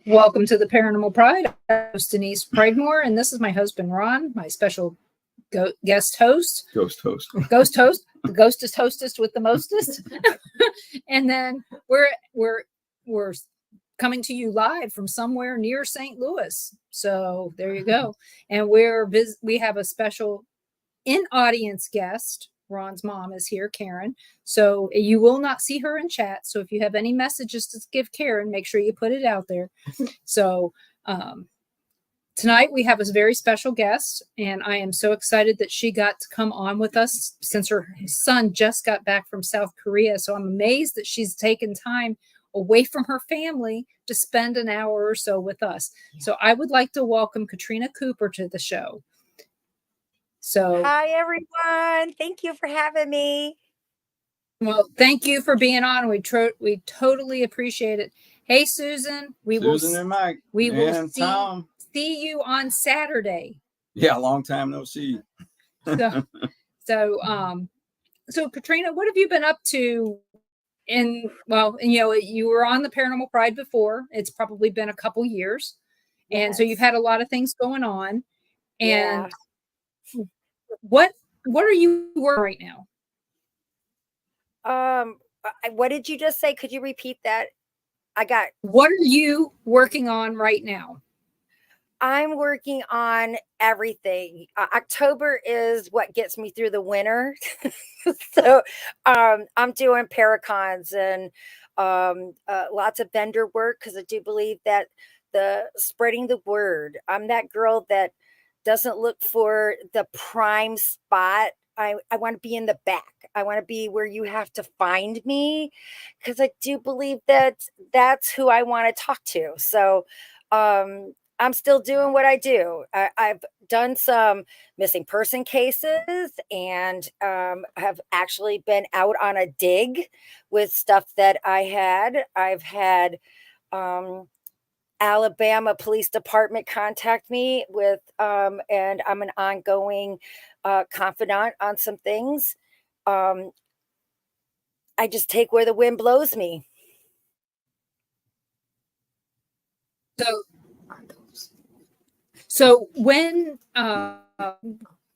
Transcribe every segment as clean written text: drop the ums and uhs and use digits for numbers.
Welcome to the Paranormal Pride. I'm host Denise Pridemore, and this is my husband Ron, my special guest host. Ghost host. Ghost host. The ghostest hostess with the mostest. And then we're coming to you live from somewhere near St. Louis. So there you go. And we have a special in-audience guest. Ron's mom is here, Karen. So you will not see her in chat. So if you have any messages to give Karen, make sure you put it out there. So tonight we have a very special guest, and I am so excited that she got to come on with us since her son just got back from South Korea. So I'm amazed that she's taken time away from her family to spend an hour or so with us. So I would like to welcome Katrina Cooper to the show. So hi everyone, thank you for having me. Well, thank you for being on. We totally appreciate it. Hey Susan, Susan and Mike. We will Tom. See you on Saturday. Yeah, long time no see. So Katrina, what have you been up to? You were on the Paranormal Pride before. It's probably been a couple years, yes. And so you've had a lot of things going on. And what are you working right now? What did you just say? Could you repeat that? What are you working on right now? I'm working on everything. October is what gets me through the winter. So I'm doing Paracons and lots of vendor work because I do believe that spreading the word. I'm that girl that doesn't look for the prime spot. I want to be in the back. I want to be where you have to find me because I do believe that that's who I want to talk to. So I'm still doing what I do. I've done some missing person cases and have actually been out on a dig with stuff that I had. I've had Alabama Police Department contact me with, and I'm an ongoing confidant on some things. I just take where the wind blows me. So when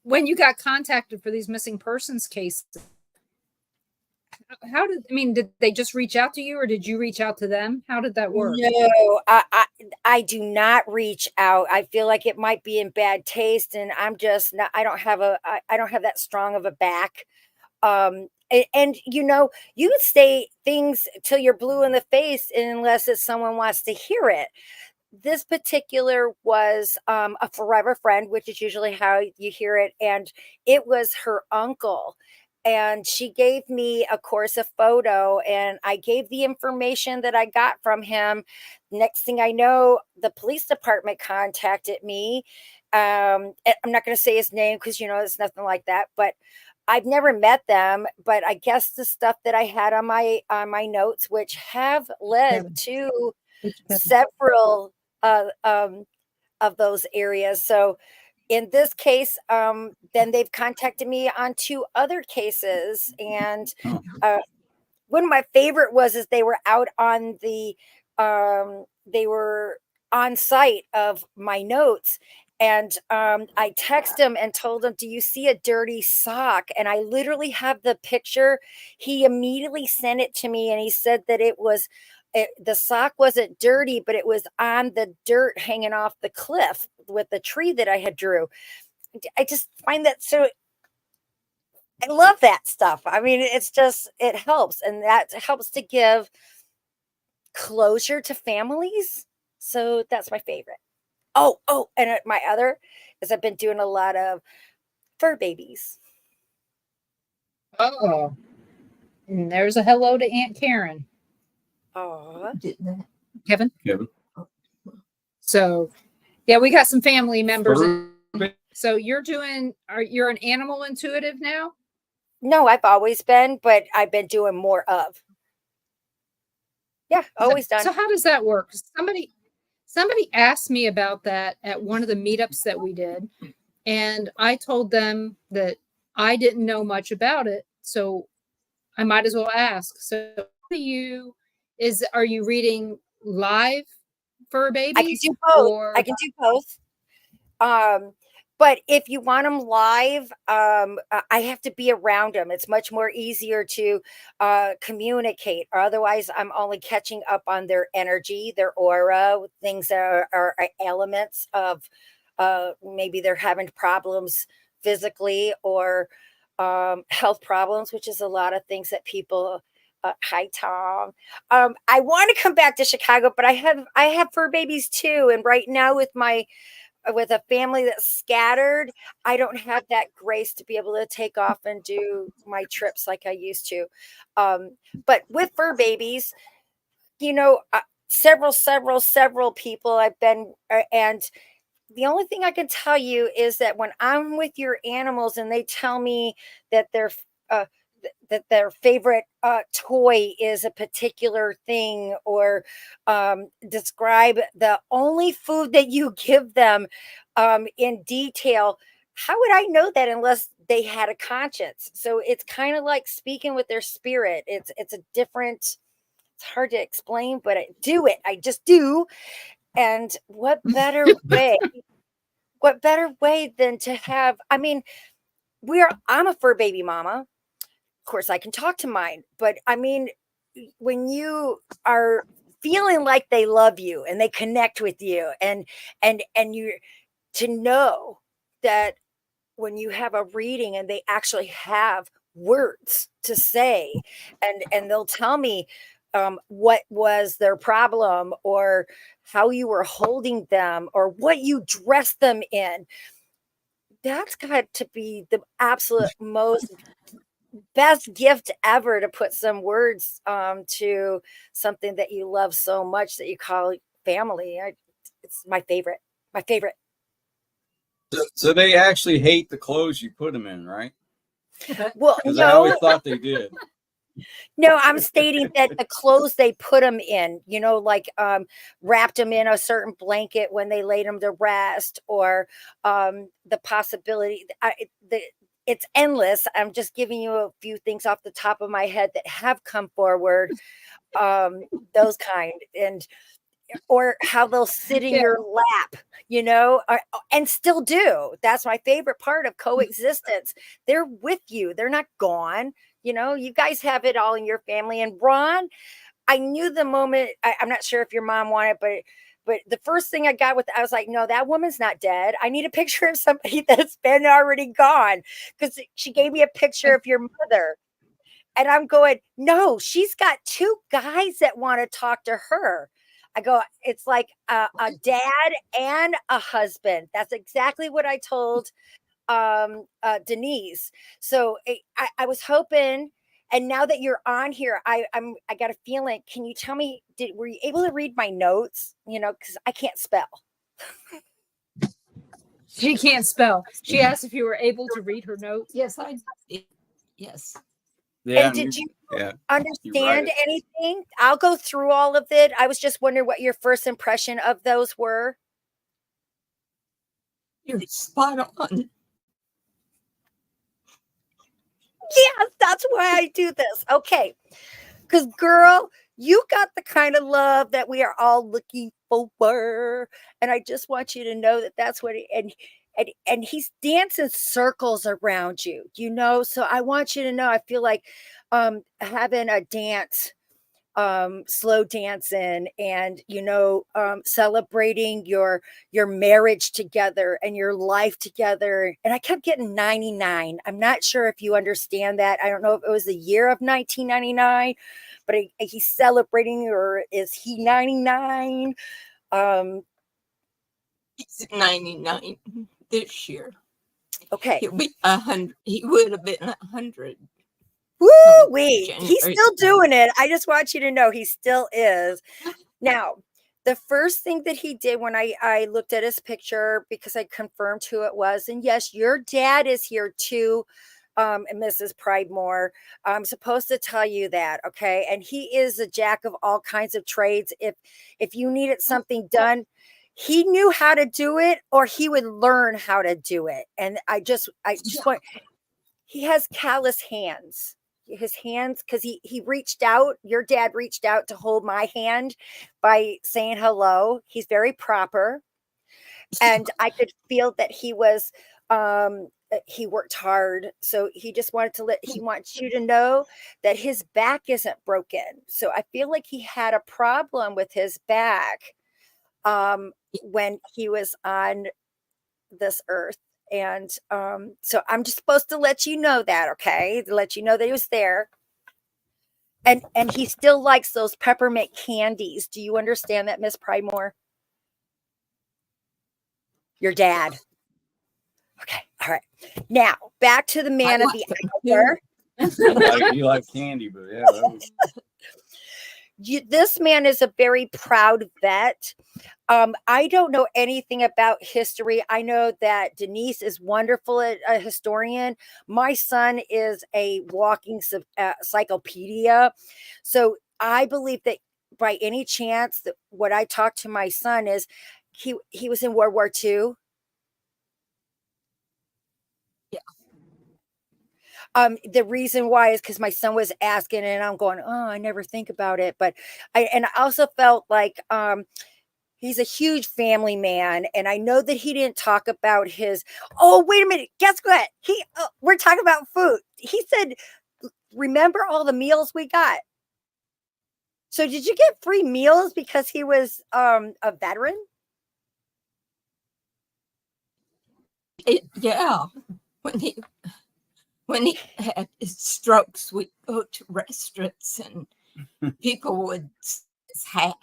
you got contacted for these missing persons cases, did they just reach out to you or did you reach out to them? How did that work? No, I do not reach out. I feel like it might be in bad taste and I'm just not, I don't have that strong of a back. And you say things till you're blue in the face unless it's someone wants to hear it. This particular was a forever friend, which is usually how you hear it. And it was her uncle. And she gave me, of course, a photo and I gave the information that I got from him. Next thing I know, the police department contacted me. I'm not going to say his name because, it's nothing like that, but I've never met them. But I guess the stuff that I had on my notes, which have led to several of those areas. So in this case, then they've contacted me on 2 other cases. And one of my favorite is they were out on they were on site of my notes. And I texted him and told him, do you see a dirty sock? And I literally have the picture. He immediately sent it to me and he said that the sock wasn't dirty, but it was on the dirt hanging off the cliff with the tree that I had drew. I just find that I love that stuff. I mean, it helps. And that helps to give closure to families. So that's my favorite. Oh, and my other is I've been doing a lot of fur babies. Oh, and there's a hello to Aunt Karen. Oh, Kevin. So, yeah, we got some family members. So you're an animal intuitive now? No, I've always been, but I've been doing more of. Yeah, always done. So how does that work? Somebody asked me about that at one of the meetups that we did, and I told them that I didn't know much about it, so I might as well ask. So are you reading live fur I can babies? do both. Or I can do both. But if you want them live, I have to be around them. It's much more easier to communicate. Otherwise, I'm only catching up on their energy, their aura, things that are elements of maybe they're having problems physically or health problems, which is a lot of things that people. Hi, Tom. I want to come back to Chicago, but I have fur babies too, and right now with a family that's scattered, I don't have that grace to be able to take off and do my trips like I used to. But with fur babies, several people I've been, and the only thing I can tell you is that when I'm with your animals and they tell me that uh, their favorite toy is a particular thing, or describe the only food that you give them in detail, how would I know that unless they had a conscience? So it's kind of like speaking with their spirit. It's a different. It's hard to explain, but I do it. I just do. And what better way? What better way than to have? I mean, I'm a fur baby mama. Of course, I can talk to mine, but I mean, when you are feeling like they love you and they connect with you, and you to know that when you have a reading and they actually have words to say, and they'll tell me what was their problem, or how you were holding them, or what you dressed them in. That's got to be the absolute most best gift ever, to put some words to something that you love so much that you call family. It's my favorite. My favorite. So they actually hate the clothes you put them in, right? Well, Because I always thought they did. no, I'm stating that the clothes they put them in, like wrapped them in a certain blanket when they laid them to rest, or the possibility. It's endless. I'm just giving you a few things off the top of my head that have come forward, those kind, or how they'll sit in your lap, and still do. That's my favorite part of coexistence. They're with you. They're not gone. You guys have it all in your family. And Ron, I knew the moment, I'm not sure if your mom wanted, but the first thing I was like, no, that woman's not dead. I need a picture of somebody that's been already gone, because she gave me a picture of your mother. And I'm going, no, she's got two guys that want to talk to her. I go, it's like a dad and a husband. That's exactly what I told Denise. So I was hoping, and now that you're on here, I got a feeling. Can you tell me, were you able to read my notes? Because I can't spell. she can't spell. She asked if you were able to read her notes. Yes, I did. Yes. Yeah, And did you right understand it. anything? I'll go through all of it. I was just wondering what your first impression of those were. You're spot on. Yes, that's why I do this. Okay. Because, girl, you got the kind of love that we are all looking for. And I just want you to know that that's what and he's dancing circles around you, So I want you to know, I feel like having a dance, slow dancing, and celebrating your marriage together and your life together. And I kept getting 99. I'm not sure if you understand that. I don't know if it was the year of 1999, but he's celebrating, or is he 99? He's 99 this year. Okay. He'll be 100. He would have been 100. Woo wee. He's still doing it. I just want you to know he still is. Now, the first thing that he did when I looked at his picture, because I confirmed who it was, and yes, your dad is here too, Mrs. Pridemore. I'm supposed to tell you that, okay? And he is a jack of all kinds of trades. If you needed something done, he knew how to do it, or he would learn how to do it. And I just want, he has callous hands. his hands, because he reached out, your dad reached out to hold my hand by saying hello. He's very proper. And I could feel that he was he worked hard. So he just wanted to he wants you to know that his back isn't broken. So I feel like he had a problem with his back when he was on this earth. And so I'm just supposed to let you know that, okay? To let you know that he was there. And he still likes those peppermint candies. Do you understand that, Miss Pridemore? Your dad. Okay. All right. Now back to the man of the hour. You like candy, but yeah. That was... This man is a very proud vet. I don't know anything about history. I know that Denise is wonderful at a historian. My son is a walking encyclopedia. So I believe that by any chance that what I talked to my son is he was in World War II. The reason why is because my son was asking, and I'm going, oh, I never think about it. But I also felt like he's a huge family man, and I know that he didn't talk about his. Oh, wait a minute! Guess what? We're talking about food. He said, "Remember all the meals we got." So, did you get free meals because he was a veteran? Yeah, when he had his strokes, we'd go to restaurants and people would have.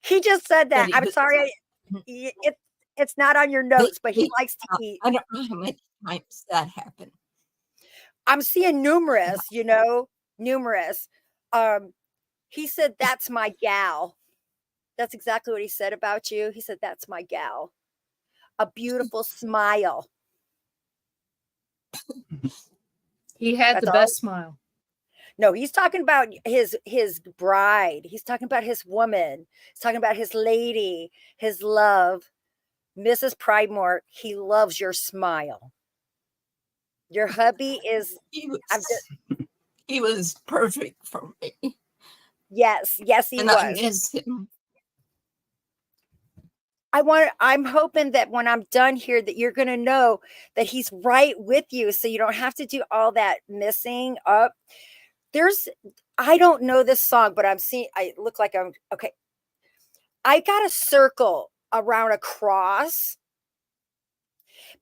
He just said that. I'm sorry. It's not on your notes, but he likes to eat. I don't know how many times that happened. I'm seeing numerous, numerous. He said, that's my gal. That's exactly what he said about you. He said, that's my gal. A beautiful smile. He had That's the best smile. No, he's talking about his bride. He's talking about his woman. He's talking about his lady, his love. Mrs. Pridemore, he loves your smile. Your hubby is... He was perfect for me. Yes, he was. I miss him. I'm hoping that when I'm done here that you're going to know that he's right with you, so you don't have to do all that missing up. I don't know this song, but I look like I'm okay. I got a circle around a cross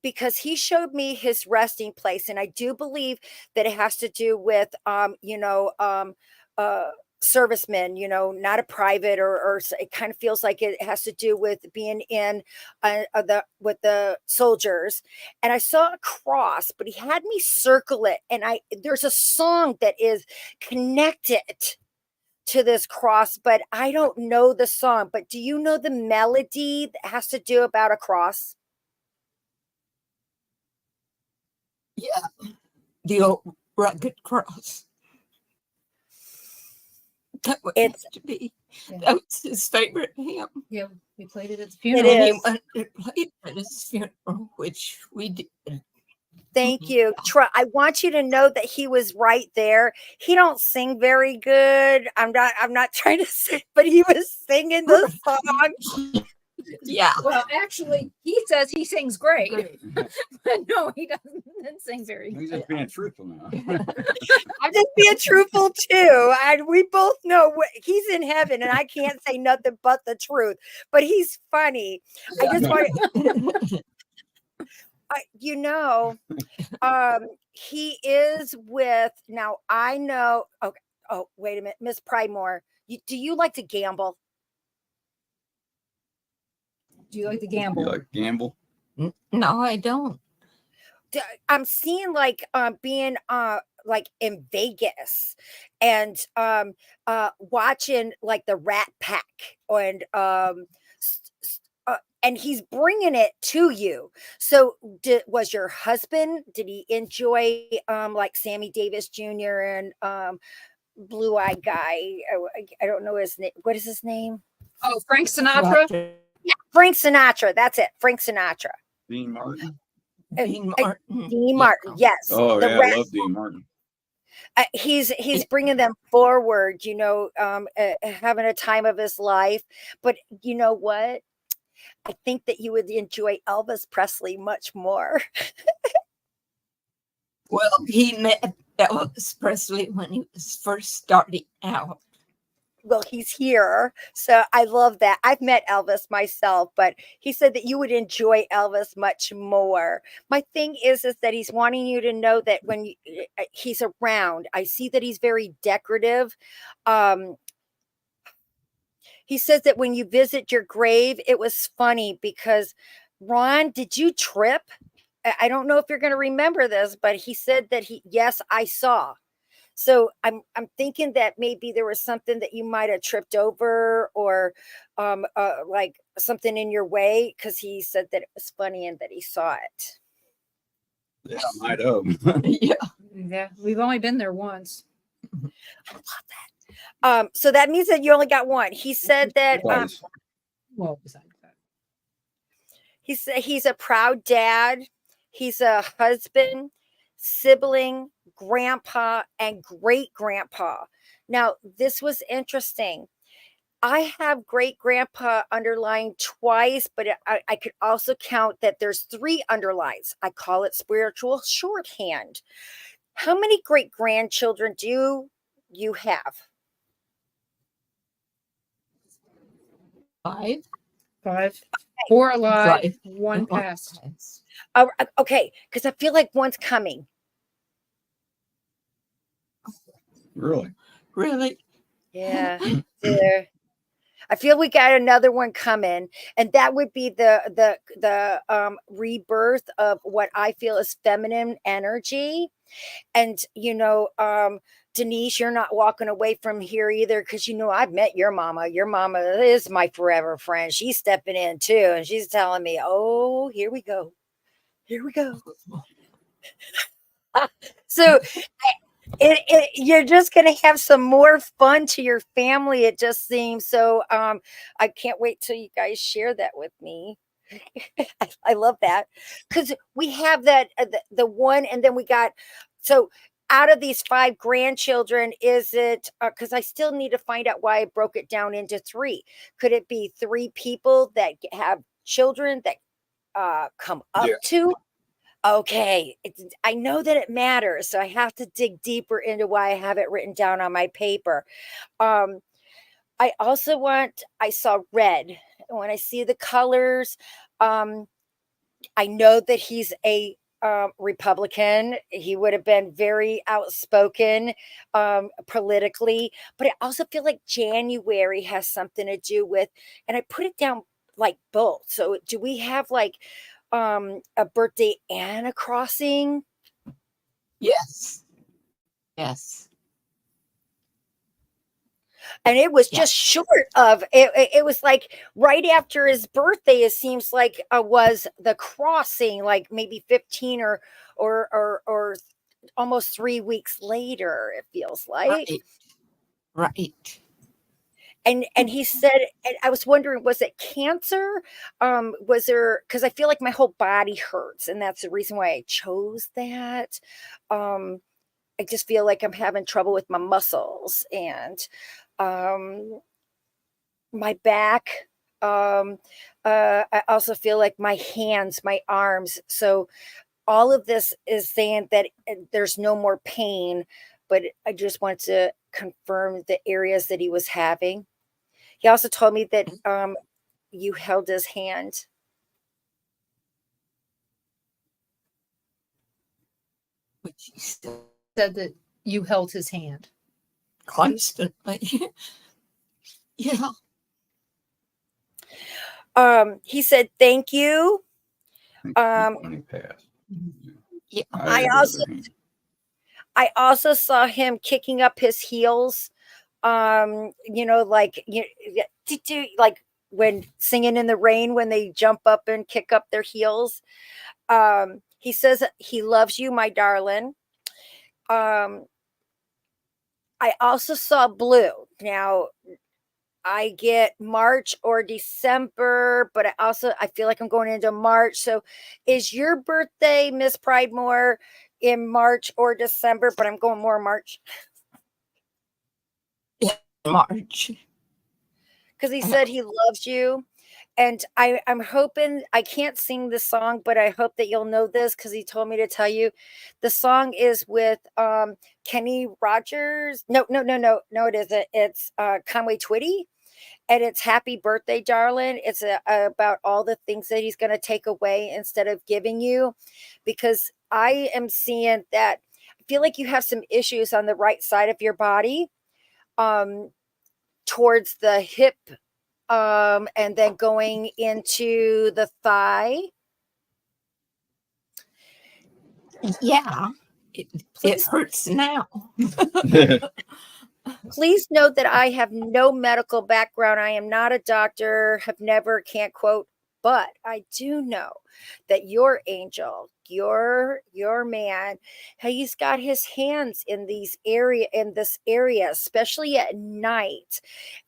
because he showed me his resting place, and I do believe that it has to do with servicemen, not a private or it kind of feels like it has to do with being in with the soldiers. And I saw a cross, but he had me circle it, and there's a song that is connected to this cross, but I don't know the song. But do you know the melody that has to do about a cross? Yeah, the old rugged cross. That would have to be. Yeah. That was his favorite hymn. Yeah, we played it at the funeral. It is. He wanted to play it at his funeral, which we did. Thank you. I want you to know that he was right there. He don't sing very good. I'm not trying to sing, but he was singing the song. Yeah. Well, actually, he says he sings great. But no, he doesn't sing very good. He's just being truthful now. I'm just being truthful too. And we both know he's in heaven, and I can't say nothing but the truth. But he's funny. I just want he is with, now I know, okay. Oh, wait a minute, Miss Pridemore, do you like to gamble? Do you like to gamble? You like gamble? No, I don't. I'm seeing like being like in Vegas and watching like the Rat Pack and he's bringing it to you. So was your husband, did he enjoy like Sammy Davis Jr. and Blue Eye Guy? I don't know his name. What is his name? Oh, Frank Sinatra. Yeah, Frank Sinatra. That's it. Frank Sinatra. Dean Martin. Dean Martin. Dean Martin. Yes. Oh, I love Dean Martin. He's bringing them forward, you know, having a time of his life. But you know what? I think that you would enjoy Elvis Presley much more. Well, he met Elvis Presley when he was first starting out. Well, he's here. So I love that. I've met Elvis myself, but he said that you would enjoy Elvis much more. My thing is that he's wanting you to know that when he's around, I see that he's very decorative. Um, he says that when you visit your grave, it was funny because, Ron, did you trip? I don't know if you're going to remember this, but he said that yes, I saw. So I'm thinking that maybe there was something that you might have tripped over, or like something in your way, because he said that it was funny and that he saw it. Yeah, I might have. Yeah. Yeah, we've only been there once. I love that. So that means that you only got one. He said that Twice. Well, besides that. he said he's a proud dad. He's a husband, sibling, grandpa, and great grandpa. Now, this was interesting. I have great grandpa underlined twice, but I could also count that there's 3 underlines. I call it spiritual shorthand. How many great grandchildren do you have? 5. 5. 4 alive, 5. 1 passed. Okay, because I feel like one's coming. Really? Really? Yeah. There. I feel we got another one coming, and that would be the rebirth of what I feel is feminine energy. And you know, Denise, you're not walking away from here either, because you know I've met your mama. Your mama is my forever friend. She's stepping in too, and she's telling me, "Oh, here we go, here we go." So you're just going to have some more fun to your family, it just seems. So I can't wait till you guys share that with me. I love that, because we have that the one, and then we got, so out of these 5 grandchildren, is it because I still need to find out why I broke it down into 3. Could it be 3 people that have children that come up Yeah. to? Okay, I know that it matters, so I have to dig deeper into why I have it written down on my paper. I saw red. When I see the colors, I know that he's a Republican. He would have been very outspoken politically, but I also feel like January has something to do with, and I put it down like both. So do we have like a birthday and a crossing? Yes. Yes. And it was Yeah. just short of it was like right after his birthday, it seems like was the crossing, like maybe 15 or almost 3 weeks later, it feels like. Right. And he said, and I was wondering, was it cancer? Was there, because I feel like my whole body hurts, and that's the reason why I chose that. I just feel like I'm having trouble with my muscles and my back. I also feel like my hands, my arms. So all of this is saying that there's no more pain, but I just want to confirm the areas that he was having. He also told me that you held his hand. Which he still Said that you held his hand. constantly. Yeah. He said, "Thank you." When he passed. Yeah. I also saw him kicking up his heels. You know, like like when singing in the rain, when they jump up and kick up their heels. He says he loves you, my darling. I also saw blue. Now, I get March or December, but I feel like I'm going into March. So is your birthday, Miss Pridemore, in March or December? But I'm going more March. March. Because he said he loves you. And I'm hoping, I can't sing the song, but I hope that you'll know this because he told me to tell you. The song is with Kenny Rogers. No, it isn't. It's Conway Twitty. And it's Happy Birthday, Darling. It's about all the things that he's going to take away instead of giving you. Because I am seeing that I feel like you have some issues on the right side of your body, towards the hip, and then going into the thigh. Yeah, it hurts now. Please note that I have no medical background. I am not a doctor, have never, can't quote, but I do know that your angel, your man, he's got his hands in this area, especially at night.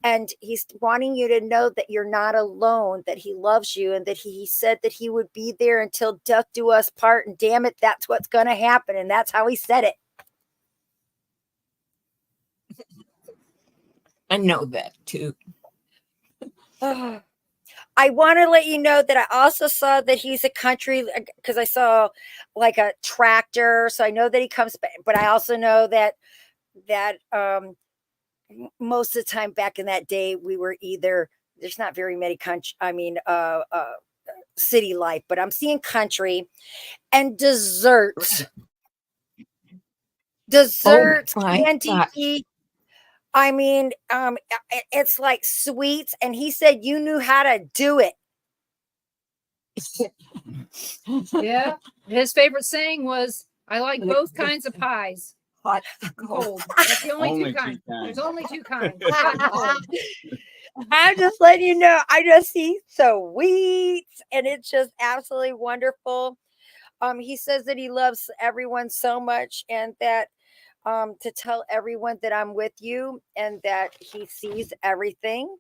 And he's wanting you to know that you're not alone, that he loves you, and that he said that he would be there until death do us part. And damn it, that's what's going to happen. And that's how he said it. I know that too. I want to let you know that I also saw that he's a country, because I saw like a tractor. So I know that he comes back, but I also know that most of the time back in that day, we were either, there's not very many city life, but I'm seeing country and desserts. Candy. I mean, it's like sweets, and he said you knew how to do it. Yeah. His favorite saying was, I like both kinds of pies. Hot, cold. That's the only Only two two kinds. kinds. There's only two kinds. Hot and cold. I'm just letting you know, I just see sweets, and it's just absolutely wonderful. He says that he loves everyone so much, and that to tell everyone that I'm with you and that he sees everything.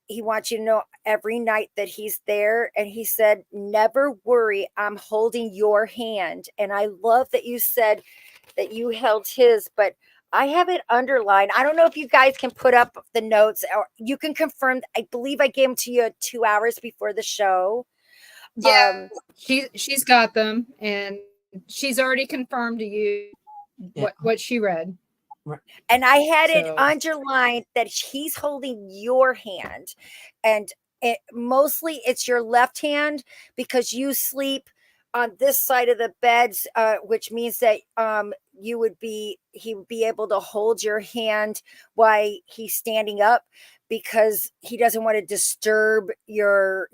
He wants you to know every night that he's there. And he said, never worry, I'm holding your hand. And I love that you said that you held his, but I have it underlined. I don't know if you guys can put up the notes, or you can confirm. I believe I gave them to you 2 hours before the show. Yeah, she's got them, and she's already confirmed to you what she read. And I had it underlined that he's holding your hand, and mostly it's your left hand, because you sleep on this side of the beds, which means that he would be able to hold your hand while he's standing up, because he doesn't want to disturb your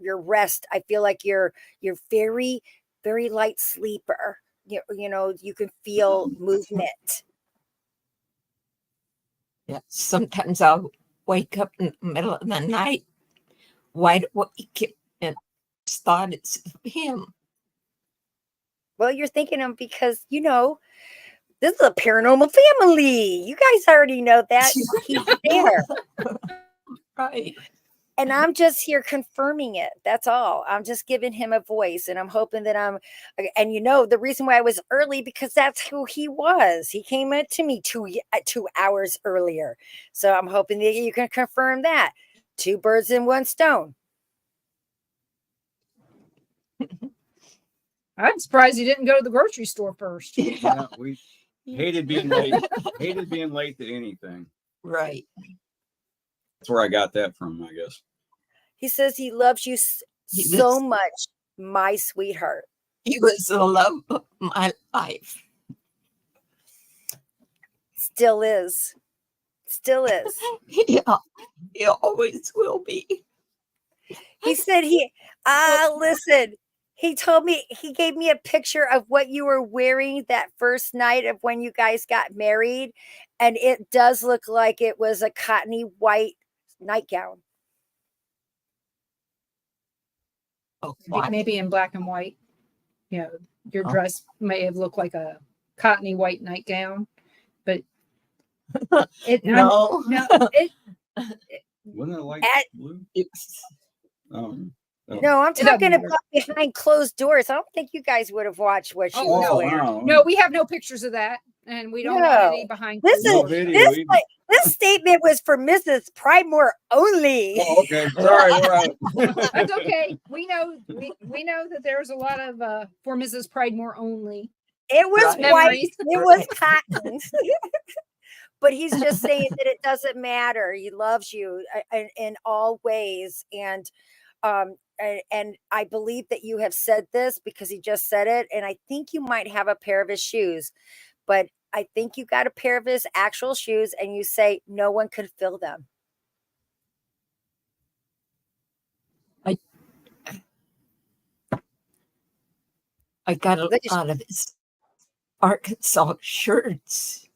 rest. I feel like you're very, very light sleeper. You know, you can feel movement. Yeah, sometimes I'll wake up in the middle of the night, wide awake, and thought it's him. Well, you're thinking him because, you know, this is a paranormal family. You guys already know that he's there. Right. And I'm just here confirming it. That's all. I'm just giving him a voice, and I'm hoping that and you know, the reason why I was early, because that's who he was. He came in to me 2 hours earlier. So I'm hoping that you can confirm that. 2 birds in 1 stone. I'm surprised he didn't go to the grocery store first. Yeah, we hated being late. Hated being late to anything. Right. That's where I got that from, I guess. He says he loves you so much, my sweetheart. He was the love of my life. Still is. Still is. Yeah, he always will be. He said listen, he told me, he gave me a picture of what you were wearing that first night of when you guys got married. And it does look like it was a cottony white nightgown. Oh, maybe in black and white. You know, your dress may have looked like a cottony white nightgown, but No. no, it, Wasn't it like At- blue? It's, Oh. No, I'm It doesn't talking matter. about behind closed doors. I don't think you guys would have watched what she Oh, was no. wearing. wow. no, we have no pictures of that, and we don't want No. any behind. This closed No is doors. video. this either. like, this statement was for Mrs. Pridemore only. Oh, okay. Sorry. We're out. That's okay. We know that there's a lot of for Mrs. Pridemore only. It was Right. white. Memories. It was cotton. But he's just saying that it doesn't matter. He loves you in all ways, and I believe that you have said this because he just said it, and I think you might have a pair of his shoes, but I think you got a pair of his actual shoes, and you say no one could fill them. I got a Look at- lot of his Arkansas shirts,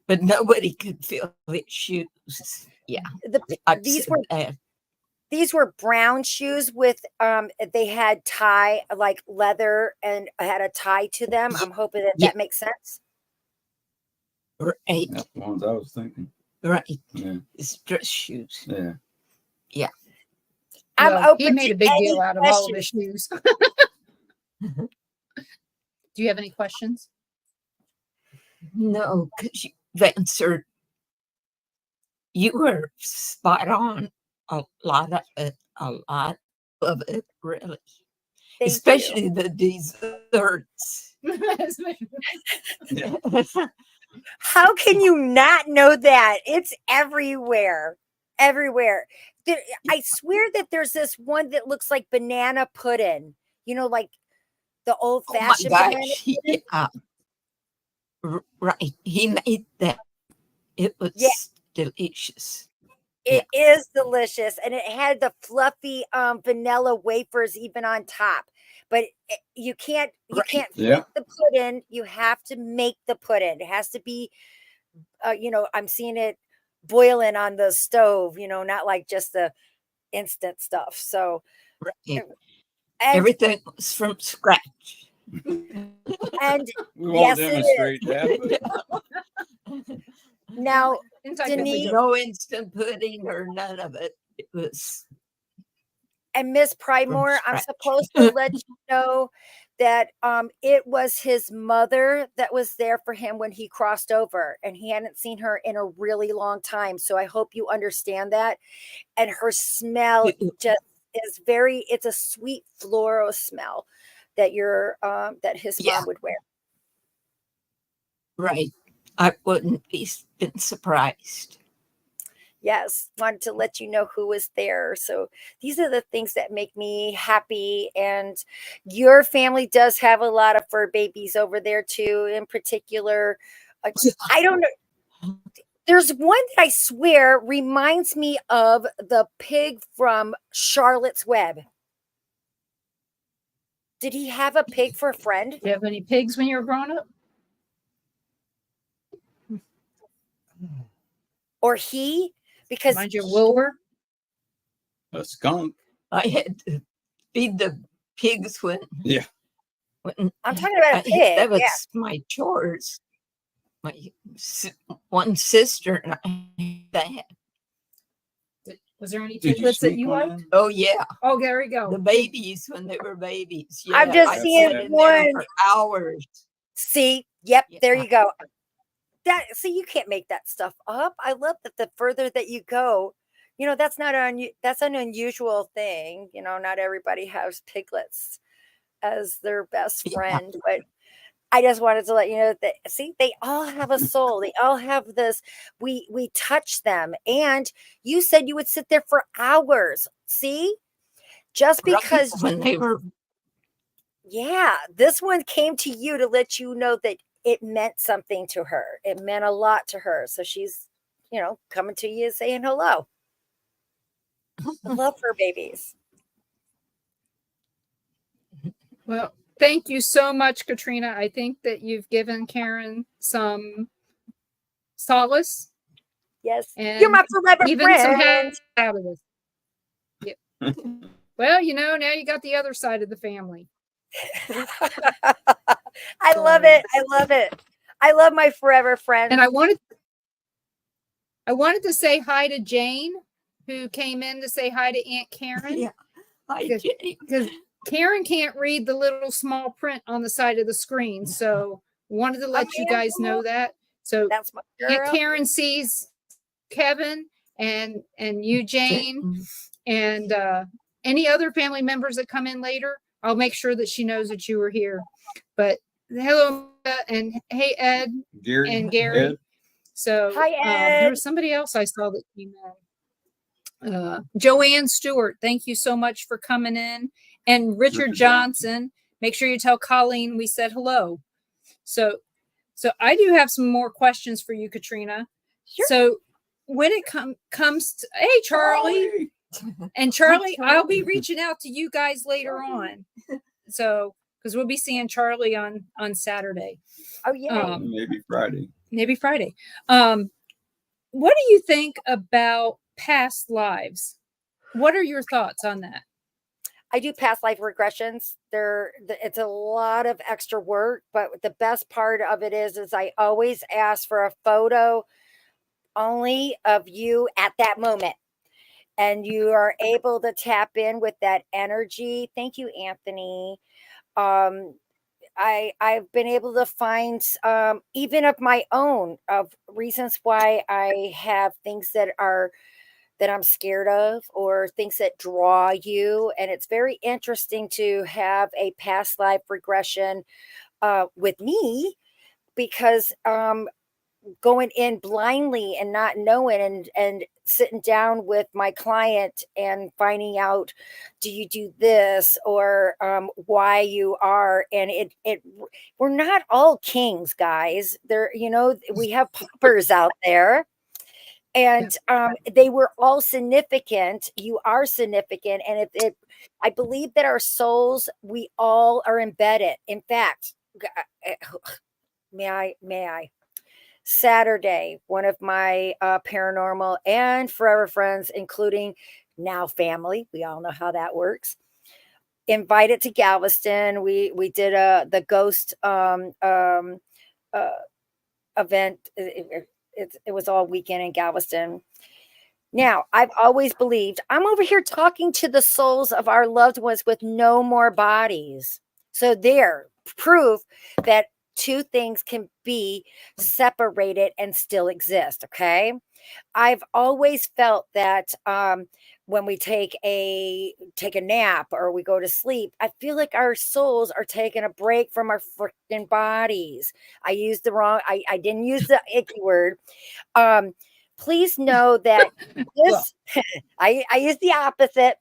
but nobody could feel his shoes. Yeah, I've These said were that. these were brown shoes with they had tie, like leather, and had a tie to them. I'm hoping that Yeah. that makes sense. Right, That's the ones I was thinking. right. Yeah. His dress shoes. Yeah. I'm Well, open he made to a big any deal out of all of questions. his shoes. Do you have any questions? No, because you've answered. You were spot on a lot of it. A lot of it, really. Thank you. Especially the desserts. Yeah. How can you not know that? It's everywhere. Everywhere. I swear that there's this one that looks like banana pudding. You know, like the old Oh my fashioned banana gosh. pudding. Yeah. Right. He made that. It was Yeah. delicious. It is delicious, and it had the fluffy vanilla wafers even on top. But you can't Right. Yeah. fake the pudding. You have to make the pudding. It has to be, I'm seeing it boiling on the stove. Not like just the instant stuff. So, Right. and Everything was from scratch. and We won't Yes, it demonstrate that. But now, Inside Denise- the No instant pudding or none of it. It was and Miss Pridemore, I'm scratch. supposed to let you know that it was his mother that was there for him when he crossed over, and he hadn't seen her in a really long time. So I hope you understand that. And her smell just is it's a sweet floral smell that that his Yeah. mom would wear. right. I wouldn't be been surprised. Yes, wanted to let you know who was there. So these are the things that make me happy. And your family does have a lot of fur babies over there too. In particular, I don't know. There's one that I swear reminds me of the pig from Charlotte's Web. Did he have a pig for a friend? Do you have any pigs when you were growing up? Or he? Because Mind you, Wilbur. a skunk. I had to feed the pigs when I'm talking about a that pig. was Yeah. my chores. My one sister and I that. Was there any Did you piglets that sneak you one liked? in? Oh yeah, Oh, there we go. the babies when they were babies. Yeah, I'm just I seeing sat in there one. for hours. See, yep, there Yeah. you go. You can't make that stuff up. I love that the further that you go, that's that's an unusual thing. Not everybody has piglets as their best Yeah. friend, but I just wanted to let you know that they all have a soul. They all have this. We touch them, and you said you would sit there for hours. See, just Right, because when they were yeah, this one came to you to let you know that it meant something to her. It meant a lot to her. So she's, coming to you saying hello. I love her babies. Well, thank you so much, Katrina. I think that you've given Karen some solace Yes. and You're my forever even some friend. out of this. Yep. Well, now you got the other side of the family. I love it. I love it. I love my forever friend. And I wanted I wanted to say hi to Jane, who came in to say hi to Aunt Karen. Yeah. Hi, Jane. Because Karen can't read the little small print on the side of the screen. So wanted to let you guys know that. So That's my Aunt girl. Karen sees Kevin and you, Jane, and any other family members that come in later. I'll make sure that she knows that you were here. But hello, and hey, Ed Gary and Gary. Ed. So Hi, there Ed. was somebody else I saw that came in. Joanne Stewart, thank you so much for coming in. And Richard Johnson, make sure you tell Colleen we said hello. So I do have some more questions for you, Katrina. Sure. So when it comes to, hey, Charlie. And Charlie, I'll be reaching out to you guys later on. So, because we'll be seeing Charlie on Saturday. Oh, yeah. Maybe Friday. Maybe Friday. What do you think about past lives? What are your thoughts on that? I do past life regressions. It's a lot of extra work, but the best part of it is I always ask for a photo only of you at that moment. And you are able to tap in with that energy. Thank you, Anthony. I've been able to find even of my own of reasons why I have things that I'm scared of, or things that draw you. And it's very interesting to have a past life regression with me, because going in blindly and not knowing, and sitting down with my client and finding out, do you do this, or why you are, and we're not all kings, guys. We have paupers out there, and they were all significant. You are significant, and I believe that our souls, we all are embedded. In fact, may I Saturday, one of my paranormal and forever friends, including now family, we all know how that works, invited to Galveston. We did the ghost event. It was all weekend in Galveston. Now, I've always believed I'm over here talking to the souls of our loved ones with no more bodies. So there, proof that two things can be separated and still exist. Okay. I've always felt that when we take a nap or we go to sleep, I feel like our souls are taking a break from our freaking bodies. I used the wrong, I didn't use the icky word. Please know that this, I use the opposite.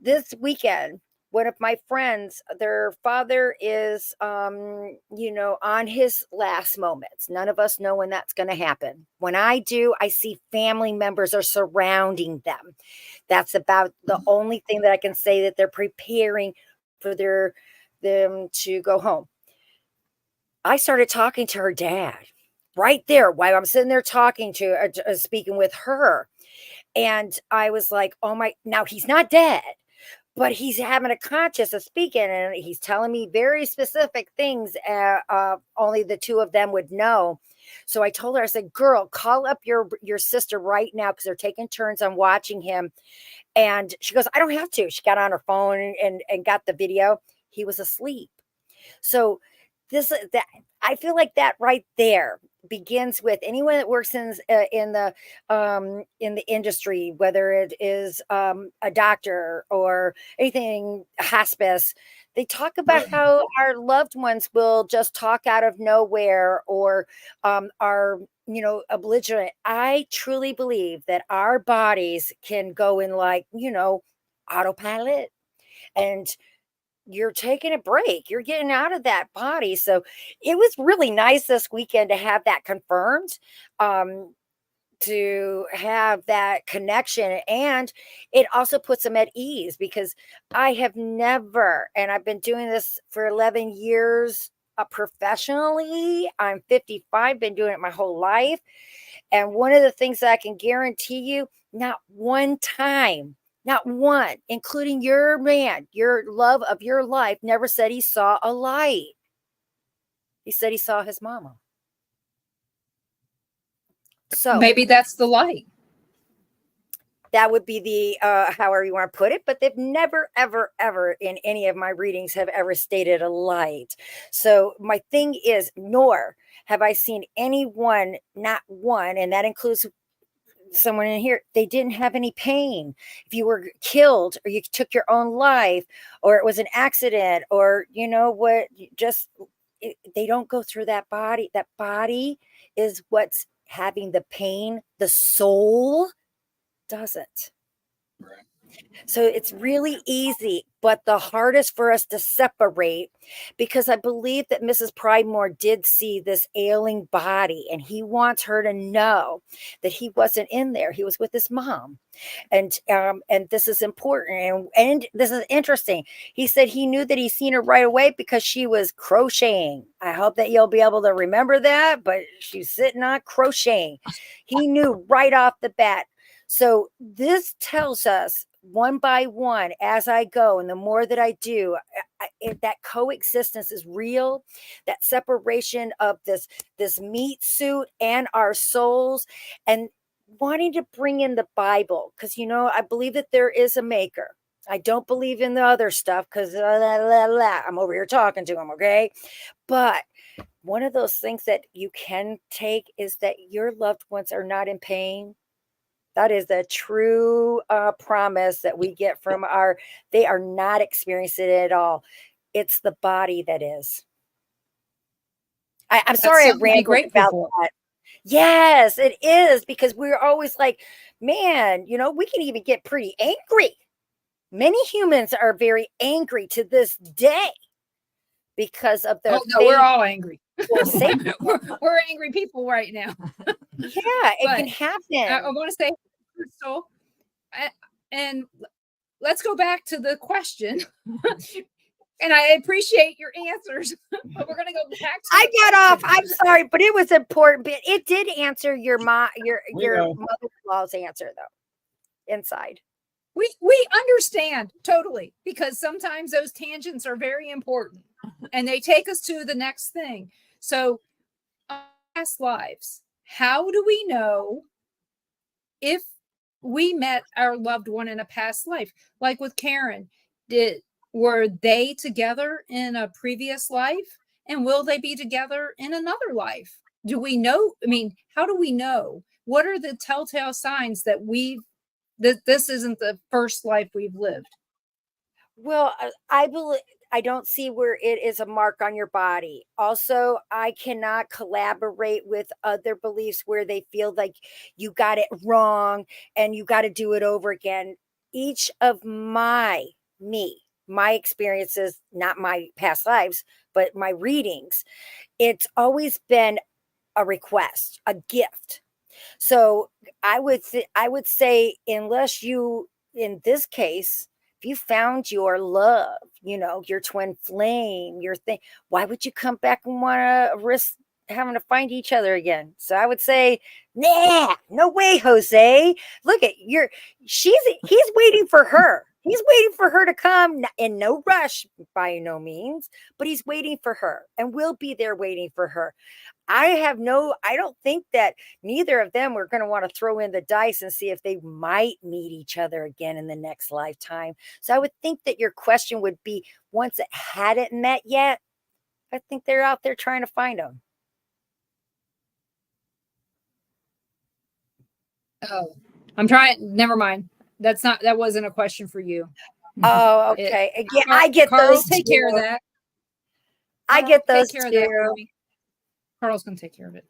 This weekend, one of my friends, their father is, on his last moments. None of us know when that's going to happen. When I do, I see family members are surrounding them. That's about the only thing that I can say, that they're preparing for them to go home. I started talking to her dad right there while I'm sitting there talking to speaking with her. And I was like, oh my, now he's not dead, but he's having a conscious of speaking, and he's telling me very specific things only the two of them would know. So I told her, I said, girl, call up your sister right now, because they're taking turns on watching him. And she goes, I don't have to. She got on her phone and got the video. He was asleep. So I feel like that right there begins with anyone that works in the industry, whether it is a doctor or anything, hospice. They talk about how our loved ones will just talk out of nowhere, or are belligerent. I truly believe that our bodies can go in like autopilot, and you're taking a break. You're getting out of that body. So it was really nice this weekend to have that confirmed, to have that connection. And it also puts them at ease, because I have never, and I've been doing this for 11 years professionally. I'm 55, been doing it my whole life. And one of the things that I can guarantee you, not one time, not one, including your man, your love of your life, never said he saw a light. He said he saw his mama. So maybe that's the light. that would be the however you want to put it, but they've never ever in any of my readings have ever stated a light. So my thing is, nor have I seen anyone, not one, and that includes someone in here, they didn't have any pain. If you were killed or you took your own life or it was an accident or you know what, they don't go through that body. That body is what's having the pain. The soul doesn't. Right. So it's really easy, but the hardest for us to separate, because I believe that Mrs. Pridemore did see this ailing body and he wants her to know that he wasn't in there. He was with his mom. And this is important. And this is interesting. He said he knew that he seen her right away because she was crocheting. I hope that you'll be able to remember that, but she's sitting on crocheting. He knew right off the bat. So this tells us one by one as I go, and the more that I do, that coexistence is real. That separation of this meat suit and our souls, and wanting to bring in the Bible, because I believe that there is a maker. I don't believe in the other stuff because I'm over here talking to him, okay? But one of those things that you can take is that your loved ones are not in pain. That is a true promise that we get from they are not experiencing it at all. It's the body that is. I'm sorry I rambled about that. Yes, it is, because we're always like, man, we can even get pretty angry. Many humans are very angry to this day because of their we're all angry. Or we're angry people right now. Yeah, it can happen. I want to say, Crystal, and let's go back to the question. And I appreciate your answers, but we're going to go back to I got off. I'm sorry, but it was important. But it did answer your mother-in-law's answer, though, inside. We understand totally, because sometimes those tangents are very important and they take us to the next thing. So, past lives, how do we know if we met our loved one in a past life? Like with Karen, were they together in a previous life, and will they be together in another life? Do we know? I mean, how do we know? What are the telltale signs that this isn't the first life we've lived? Well, I don't see where it is a mark on your body. Also, I cannot collaborate with other beliefs where they feel like you got it wrong and you got to do it over again. Each of my experiences, not my past lives, but my readings, it's always been a request, a gift. So I would say, unless you, in this case, if you found your love, your twin flame, your thing, why would you come back and want to risk having to find each other again? So I would say, nah, no way, Jose. Look at he's waiting for her. He's waiting for her to come, in no rush by no means, but he's waiting for her, and we'll be there waiting for her. I don't think that neither of them are going to want to throw in the dice and see if they might meet each other again in the next lifetime. So I would think that your question would be, once it hadn't met yet, I think they're out there trying to find them. Oh, I'm trying. Never mind. That wasn't a question for you. Oh, okay. I get Carl, those. Take care of that. I get those too. Carl's going to take care of it.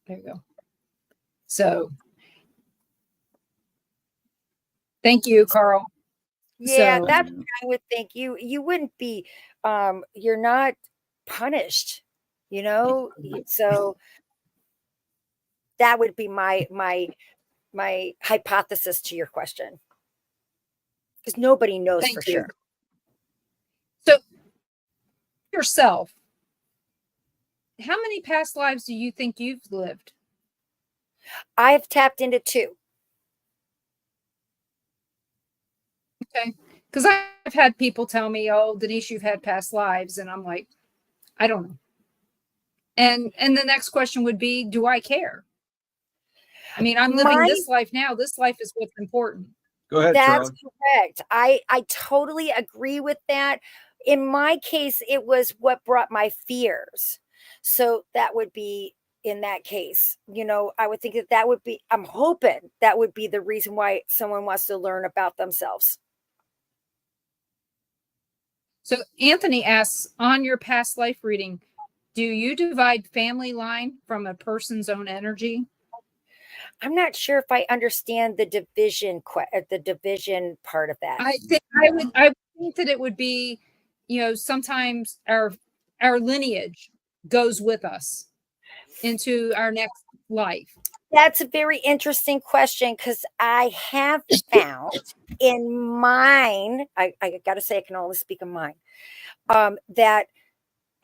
There you go. So, thank you, Carl. Yeah, that's what I would think. You wouldn't be, you're not punished, so that would be my hypothesis to your question, because nobody knows for sure. So, yourself, how many past lives do you think you've lived? I've tapped into 2. Okay. Because I've had people tell me, oh, Denise, you've had past lives. And I'm like, I don't know. And the next question would be, do I care? I mean, I'm living My- this life now. This life is what's important. Go ahead, That's Charlie. correct. I totally agree with that. In my case, it was what brought my fears. So that would be in that case, I would think that would be, I'm hoping that would be the reason why someone wants to learn about themselves. So Anthony asks, on your past life reading, do you divide family line from a person's own energy? I'm not sure if I understand the division part of that. I would think that it would be, sometimes our lineage goes with us into our next life. That's a very interesting question, because I have found in mine, I got to say, I can only speak of mine, that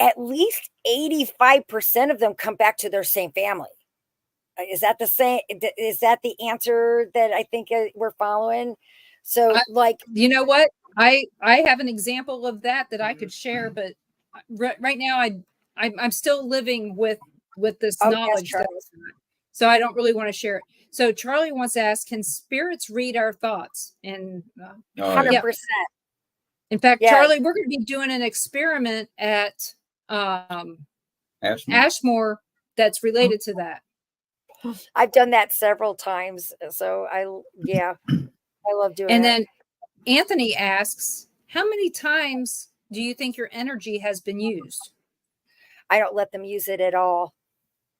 at least 85% of them come back to their same family. Is that the same? Is that the answer that I think we're following? So, you know what? I have an example of that I could share, but right now I'm still living with this knowledge. Yes, so I don't really want to share it. So Charlie wants to ask, can spirits read our thoughts? And 100%. In fact, Yeah. Charlie, we're going to be doing an experiment at Ashmore that's related to that. I've done that several times. So I love doing it. And then Anthony asks, how many times do you think your energy has been used? I don't let them use it at all.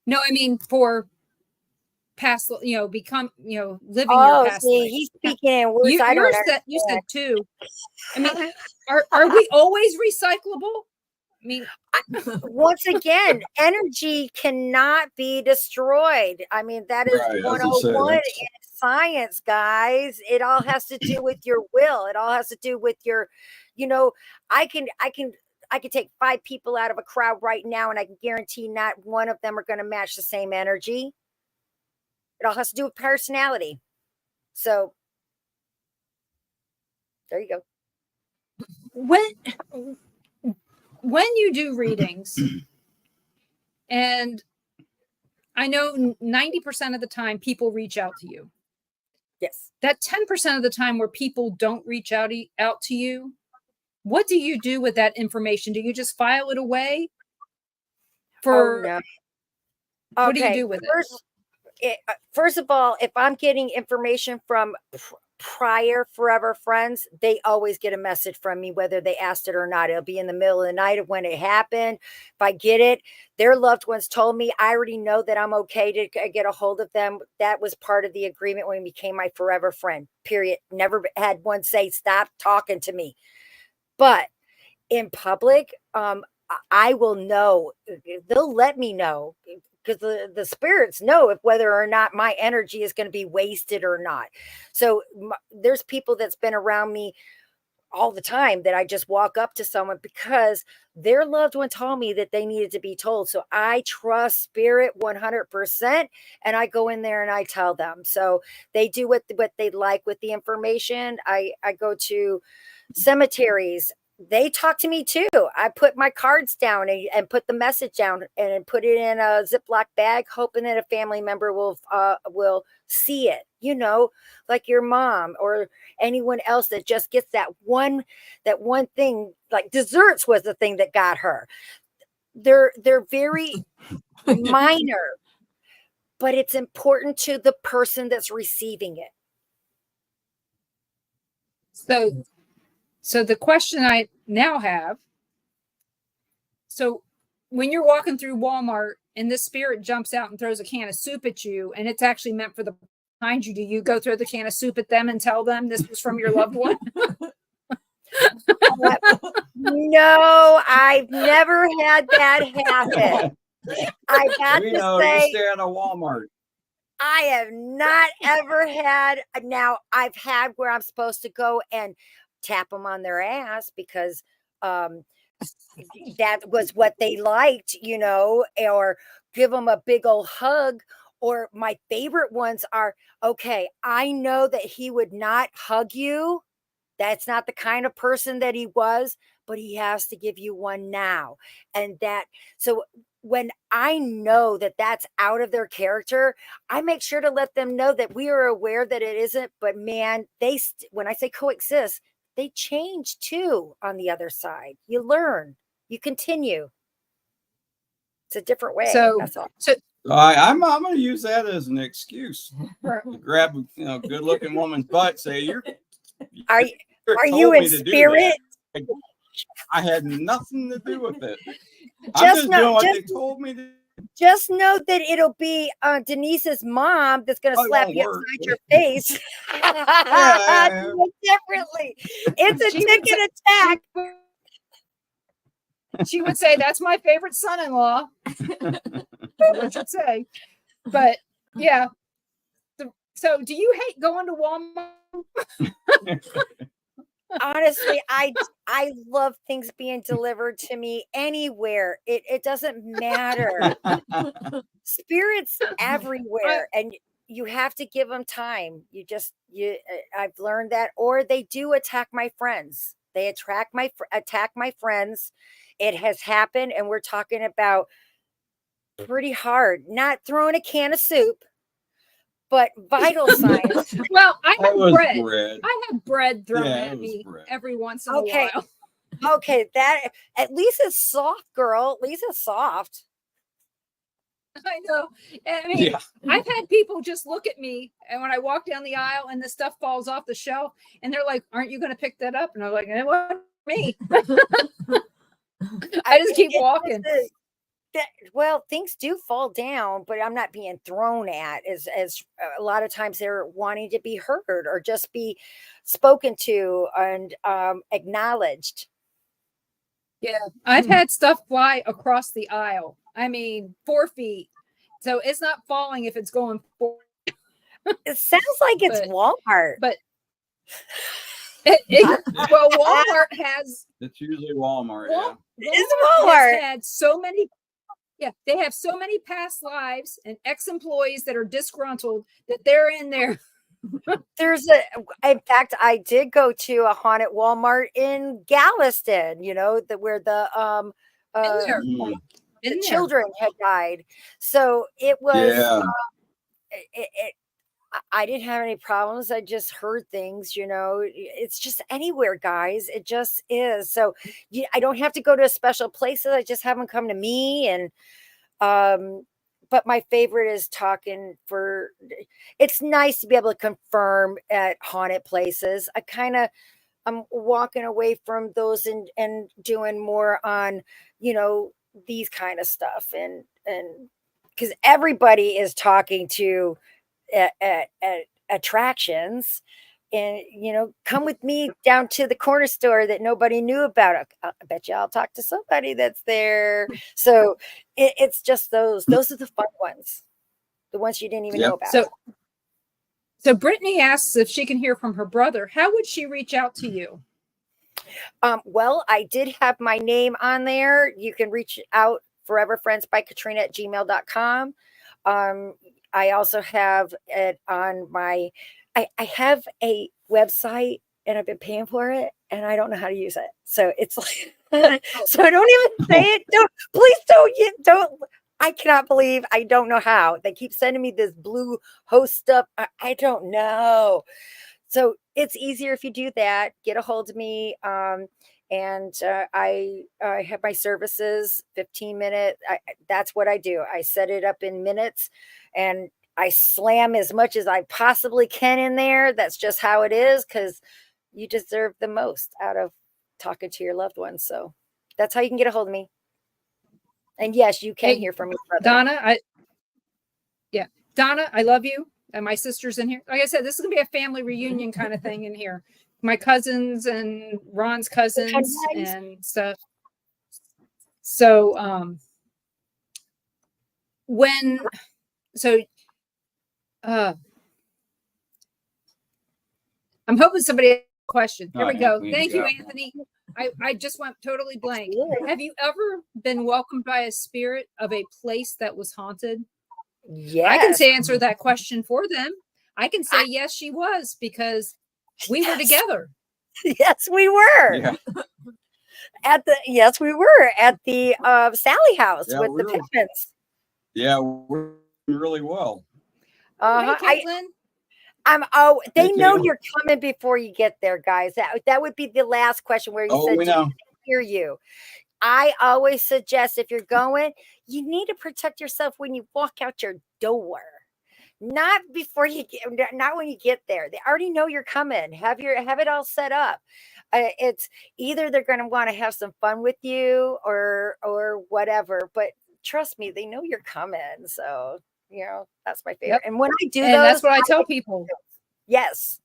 No, I mean for past, living your past life. He's speaking in words I don't understand. You said two. I mean, are we always recyclable? I mean, once again, energy cannot be destroyed. I mean, that is 101 in science, guys. It all has to do with your will. It all has to do with your, I can take 5 people out of a crowd right now, and I can guarantee not one of them are going to match the same energy. It all has to do with personality. So there you go. When you do readings, and I know 90% of the time people reach out to you. Yes. That 10% of the time where people don't reach out to you, what do you do with that information? Do you just file it away? No. What do you do with it? First of all, if I'm getting information from prior forever friends, they always get a message from me, whether they asked it or not. It'll be in the middle of the night of when it happened. If I get it, their loved ones told me, I already know that I'm okay to get a hold of them. That was part of the agreement when he became my forever friend, period. Never had one say, stop talking to me. But in public, I will know. They'll let me know, because the spirits know if whether or not my energy is going to be wasted or not. So there's people that's been around me all the time that I just walk up to someone because their loved one told me that they needed to be told. So I trust spirit 100%, and I go in there and I tell them. So they do what they like with the information. I go to cemeteries. They talk to me too. I put my cards down and put the message down and put it in a Ziploc bag, hoping that a family member will see it, like your mom or anyone else that just gets that one thing. Like desserts was the thing that got her. They're very minor, but it's important to the person that's receiving it. So the question I now have, so when you're walking through Walmart and this spirit jumps out and throws a can of soup at you, and it's actually meant for the behind you, do you go throw the can of soup at them and tell them this was from your loved one? No, I've never had that happen. I got to say, you stay at a Walmart. I have not ever had. Now I've had where I'm supposed to go and tap them on their ass because that was what they liked, or give them a big old hug. Or my favorite ones are, okay, I know that he would not hug you. That's not the kind of person that he was, but he has to give you one now. And so when I know that that's out of their character, I make sure to let them know that we are aware that it isn't. But man, when I say coexist, they change too on the other side. You learn, you continue. It's a different way. That's all. So I'm going to use that as an excuse to grab a good looking woman's butt. Say Are you in spirit? I had nothing to do with it. I'm just doing what they told me to. Just know that it'll be Denise's mom that's going to slap you upside your face. Yeah. Differently. It's a ticket attack. She would say, "That's my favorite son-in-law." What should say, but yeah. So, do you hate going to Walmart? Honestly, I love things being delivered to me anywhere. It doesn't matter. Spirits everywhere, and you have to give them time. I've learned that, or they do attack my friends. They attack my friends. It has happened, and we're talking about pretty hard. Not throwing a can of soup, but vital signs. Well, I have bread. bread. I have bread thrown at me every once in a while. Okay, that at least it's soft, girl. At least it's soft. I know. I mean, I've had people just look at me, and when I walk down the aisle and the stuff falls off the shelf, and they're like, "Aren't you going to pick that up?" And I'm like, "It wasn't me." I just keep walking. Well, things do fall down, but I'm not being thrown at as a lot of times they're wanting to be heard or just be spoken to and acknowledged. Yeah, I've had stuff fly across the aisle. I mean, 4 feet. So it's not falling if it's going 4. It sounds like it's Walmart. But well, Walmart has. It's usually Walmart. It's Walmart. Has had so many. Yeah, they have so many past lives and ex-employees that are disgruntled that they're in there. In fact, I did go to a haunted Walmart in Galveston, where the children had died. So it was, I didn't have any problems. I just heard things, it's just anywhere, guys. It just is. So I don't have to go to special places. I just have them come to me. And, but my favorite is it's nice to be able to confirm at haunted places. I'm walking away from those and doing more on, these kind of stuff. And because everybody is talking to at attractions, and come with me down to the corner store that nobody knew about. I bet you I'll talk to somebody that's there. So it's just those are the fun ones, the ones you didn't even know about. So Brittany asks if she can hear from her brother. How would she reach out to you? Well, I did have my name on there. You can reach out foreverfriendsbykatrina@gmail.com. I also have it on my, I have a website and I've been paying for it and I don't know how to use it. So it's like, so I don't even say it. Please don't. I cannot believe I don't know how. They keep sending me this blue host stuff. I don't know. So it's easier if you do that. Get a hold of me. And I have my services, 15-minute. That's what I do. I set it up in minutes and I slam as much as I possibly can in there. That's just how it is, because you deserve the most out of talking to your loved ones. So that's how you can get a hold of me. And yes, you can hear from me, brother. Donna, I love you. And my sister's in here. Like I said, this is going to be a family reunion kind of thing in here. My cousins and Ron's cousins and stuff. So, I'm hoping somebody has a question. Here we go. Thank you, Anthony. I just went totally blank. Have you ever been welcomed by a spirit of a place that was haunted? Yes. I can answer that question for them. I can say, yes, she was, because we were together. Yes, we were. Yeah. Yes, we were at the Sally house Yeah, with we the were. Pittmans. Yeah, we're doing really well. Uh-huh. Hey, Caitlin. They Hey, know Caitlin. you're coming before you get there, guys. That would be the last question where you Oh, said, we "Do know. they hear you?" I always suggest if you're going, you need to protect yourself when you walk out your door. Not before you get, not when you get there. They already know you're coming. Have it all set up. It's either they're going to want to have some fun with you or whatever. But trust me, they know you're coming. So that's my favorite. Yep. And when I do And those, that's what I tell people. yes,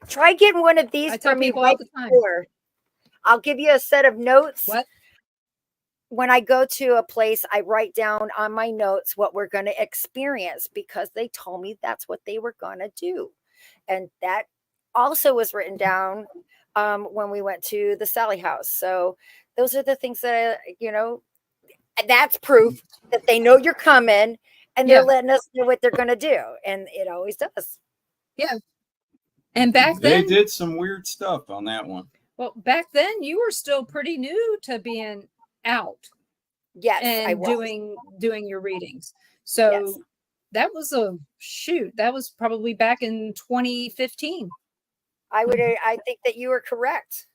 try getting one of these I tell for me people right all the time. before. I'll give you a set of notes. What? When I go to a place, I write down on my notes what we're going to experience because they told me that's what they were going to do. And that also was written down when we went to the Sally house. So those are the things that, that's proof that they know you're coming and they're letting us know what they're going to do. And it always does. Yeah. And back They then, did some weird stuff on that one. well, back then you were still pretty new to being out. Yes, and I was. doing your readings. So Yes. that was that was probably back in 2015. I think that you were correct.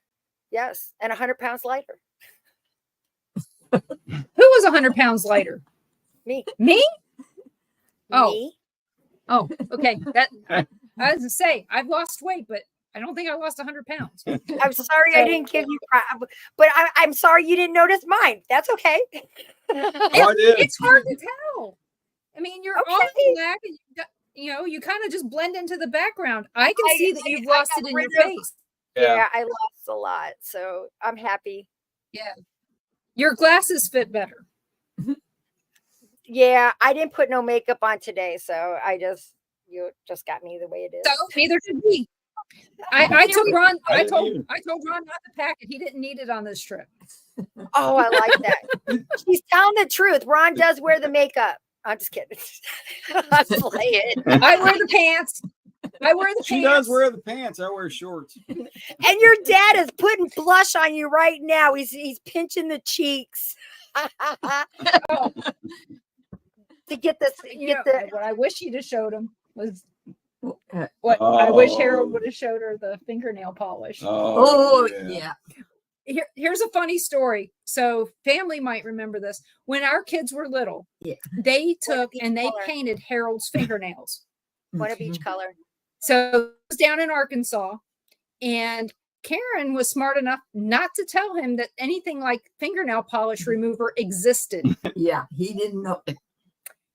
Yes. And 100 pounds lighter. Who was 100 pounds lighter? Me. Oh. Me. Oh, okay. That I was to say I've lost weight, but I don't think I lost 100 pounds. I'm sorry I didn't give you, but I'm sorry you didn't notice mine. That's okay. Oh, I did. It's hard to tell. I mean, you're Okay. all black, and you kind of just blend into the background. I can see that you've lost it in your face. Yeah, I lost a lot, so I'm happy. Yeah, your glasses fit better. Yeah, I didn't put no makeup on today, so you just got me the way it is. So neither did we. I told Ron I didn't not to pack it. He didn't need it on this trip. Oh, I like that. She's telling the truth. Ron does wear the makeup. I'm just kidding. I'm playing. I wear the pants. She does wear the pants. I wear shorts. And your dad is putting blush on you right now. He's pinching the cheeks. Oh. To get this, what I wish he'd have showed him was what I wish Harold would have showed her, the fingernail polish. Oh, yeah. Here's a funny story. So family might remember this. When our kids were little, they took and they painted Harold's fingernails. One of each color. So it was down in Arkansas, and Karen was smart enough not to tell him that anything like fingernail polish remover existed. Yeah, he didn't know it.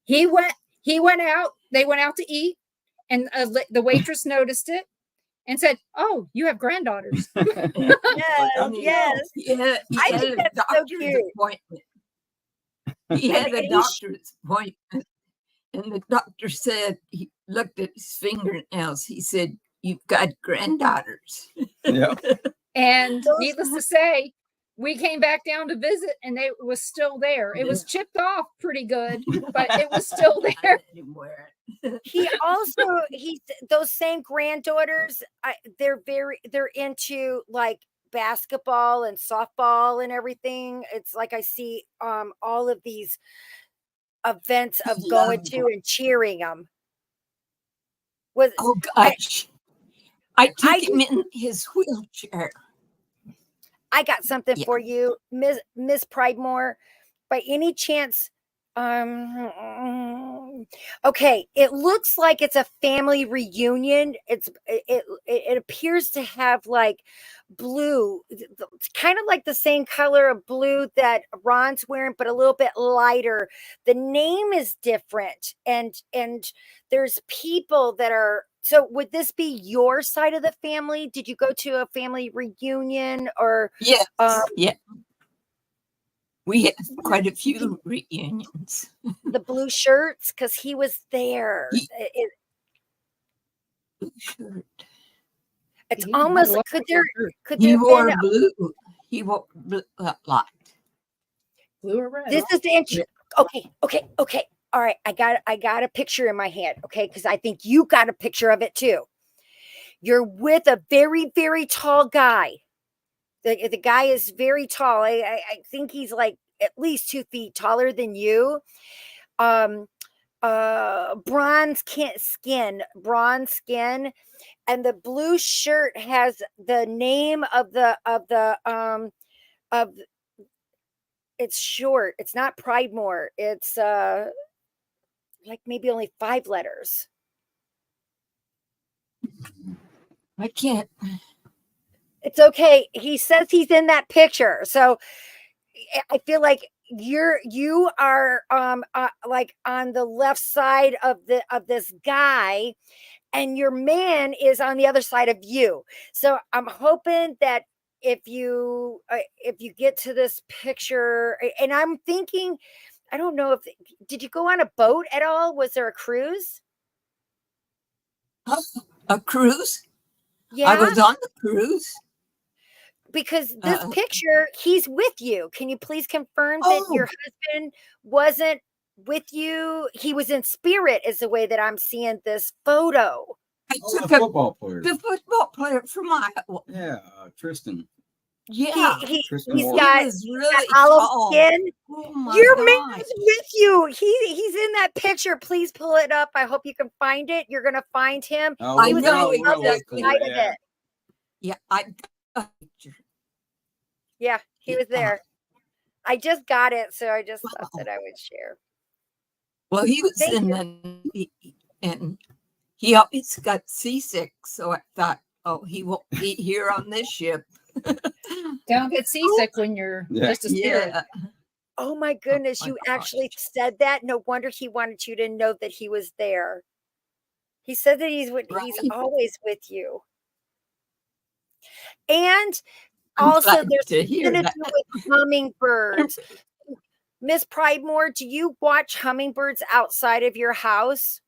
He went out, they went out to eat, and the waitress noticed it and said, "Oh, you have granddaughters." Yes. Yeah, I think that's so cute. Appointment. He had a doctor's appointment, and the doctor said, he looked at his fingernails. He said, "You've got granddaughters." Yeah. And needless to say, we came back down to visit, and it was still there. It was chipped off pretty good, but it was still there. Those same granddaughters, they're into like basketball and softball and everything. It's like I see all of these events of going to and cheering them. Oh gosh, I took him in his wheelchair. I got something for you, Miss Pridemore. By any chance, okay, it looks like it's a family reunion. It appears to have like blue, it's kind of like the same color of blue that Ron's wearing, but a little bit lighter. The name is different, and there's people that are. So would this be your side of the family? Did you go to a family reunion or? Yes. Yeah. We had quite a few reunions. The blue shirts, because he was there. Blue shirt. It's almost like could there he wore blue. He wore blue a lot. Blue or red? This is the intro. Okay. All right, I got a picture in my head, okay? Because I think you got a picture of it too. You're with a very, very tall guy. The guy is very tall. I think he's like at least 2 feet taller than you. Bronze skin, and the blue shirt has the name of it's short. It's not Pridemore. It's like maybe only 5 letters. I can't. It's okay. He says he's in that picture. So I feel like you are like on the left side of this guy, and your man is on the other side of you. So I'm hoping that if you get to this picture, and I'm thinking, I don't know if did you go on a boat at all? Was there a cruise? A cruise? Yeah. I was on the cruise. Because this picture, he's with you. Can you please confirm that your husband wasn't with you? He was in spirit, is the way that I'm seeing this photo. I The took football player. the football player from Iowa. Yeah, Tristan. Yeah, Tristan He's Morgan. got he was really olive tall. skin. Oh my Your gosh. man is with you. He's in that picture. Please pull it up. I hope you can find it. You're gonna find him. Oh, I He was know on the other exactly. side of it. Yeah, I got a picture. Yeah, he was there. I just got it, so I just thought Wow. that I would share. Well, he was Thank in the Navy, and he always got seasick. So I thought, oh, he won't be here on this ship. Don't get seasick when you're just a spirit. Yeah. Oh my goodness, my you gosh. actually said that. No wonder he wanted you to know that he was there. He said that he's Right. always with you. And I'm also glad there's to something hear to that. do with hummingbirds. Miss Pridemore, do you watch hummingbirds outside of your house?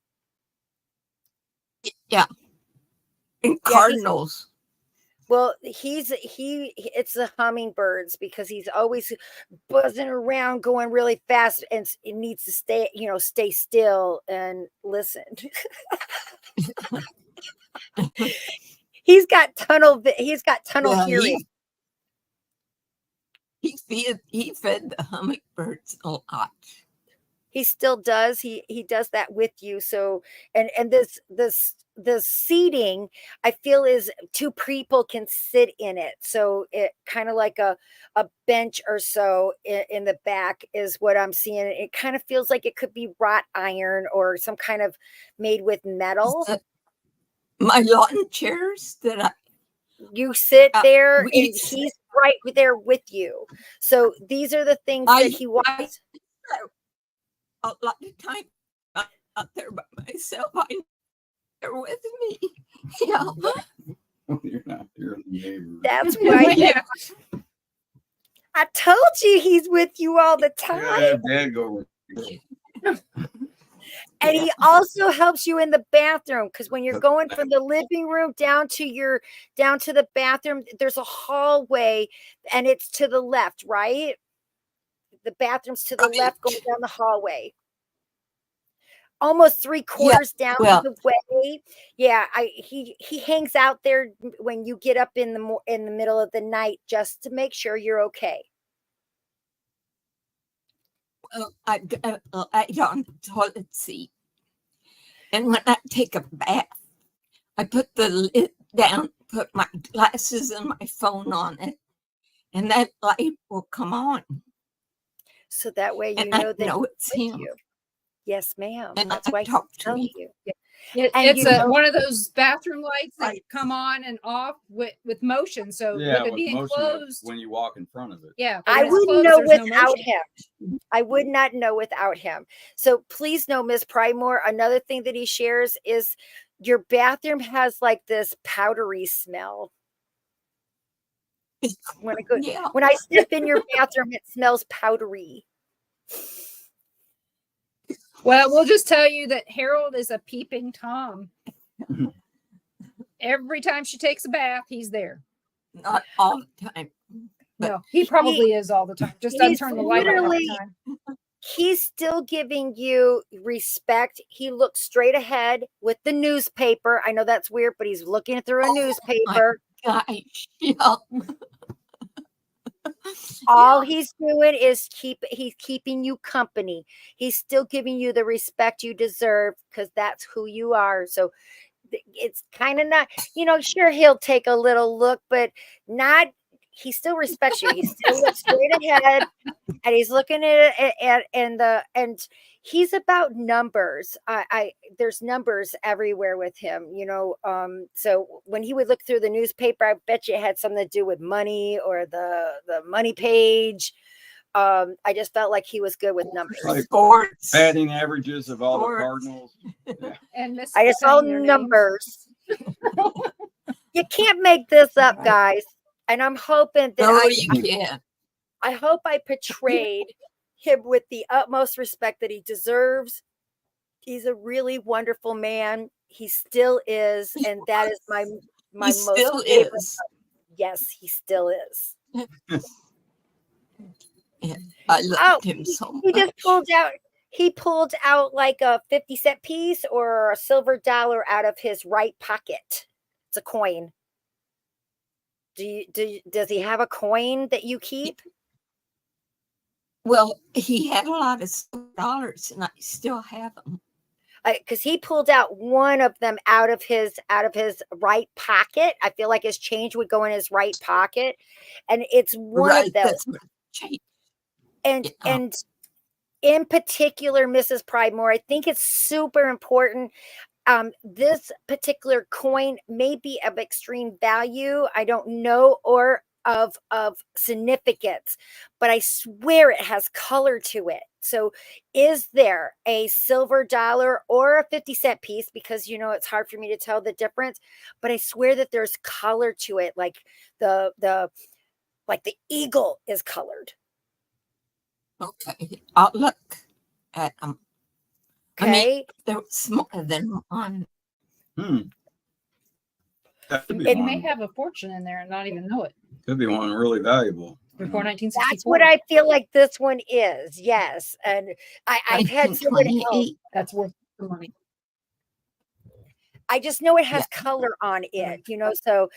Yeah. And cardinals. Well, it's the hummingbirds, because he's always buzzing around, going really fast, and it needs to stay still and listen. He's got tunnel Well, hearing. he fed the hummingbirds a lot. He still does. He does that with you. So and this seating, I feel, is 2 people can sit in it. So it kind of like a bench or so in the back is what I'm seeing. It kind of feels like it could be wrought iron or some kind of made with metal. My lawn chairs that I You sit there and we- he's right there with you. So these are the things that he wants. a lot of time I'm out there by myself. They're with me. Yeah. You're not. You're the neighbor. That's why Yeah. I told you he's with you all the time. Yeah, Dad go with And he also helps you in the bathroom, because when you're going from the living room down to the bathroom, there's a hallway, and it's to the left, right? The bathroom's to the left, going down the hallway. Almost 3/4 down the way. Yeah, he hangs out there when you get up in the middle of the night, just to make sure you're okay. I lie on the toilet seat. And when I take a bath, I put the lid down, put my glasses and my phone on it, and that light will come on. So that way you And know I that know he's it's with him. you. Yes, ma'am. And That's I why he's talk to telling me. you. It's you know- one of those bathroom lights that come on and off with motion. So Yeah, with it with being motion closed, when you walk in front of it. yeah, but I when it's wouldn't closed, know there's no without motion. him. I would not know without him. So please know, Miss Pridemore, another thing that he shares is your bathroom has like this powdery smell. When I step in your bathroom, it smells powdery. Well, we'll just tell you that Harold is a peeping Tom. Every time she takes a bath, he's there. Not all the time. No, he probably is all the time. Just doesn't he's turn the light on all the literally- time. He's still giving you respect. He looks straight ahead with the newspaper. I know that's weird, but he's looking through a Oh, newspaper. Gosh, yeah. All he's doing is he's keeping you company. He's still giving you the respect you deserve because that's who you are. So it's kind of not, sure, he'll take a little look, but not, he still respects you. He still looks straight ahead and he's looking and he's about numbers. There's numbers everywhere with him, so when he would look through the newspaper, I bet you it had something to do with money or the money page. I just felt like he was good with numbers. Like Sports. batting averages of all the Sports. Cardinals. Yeah. And Miss I just saw numbers. You can't make this up, guys. And I'm hoping that No, you can't. I hope I portrayed him with the utmost respect that he deserves. He's a really wonderful man. He still is, and that is my He most still favorite. is. Yes, he still is. Yeah, I loved him so much. He just pulled out like a 50-cent piece or a silver dollar out of his right pocket. It's a coin. Does he have a coin that you keep? Well, he had a lot of dollars, and I still have them. Because he pulled out one of them out of his right pocket. I feel like his change would go in his right pocket, and it's one of those. That's what changed. And in particular, Mrs. Pridemore, I think it's super important. This particular coin may be of extreme value. I don't know, or of significance, but I swear it has color to it. So is there a silver dollar or a 50-cent piece? Because it's hard for me to tell the difference, but I swear that there's color to it, like the eagle is colored. Okay, I'll look at them. Okay. I mean, they're smaller than mine. That could be It one. may have a fortune in there and not even know it. Could be one really valuable. Before 1964. That's what I feel like this one is. Yes. And I've had somebody else. 1928. That's worth the money. I just know it has color on it, so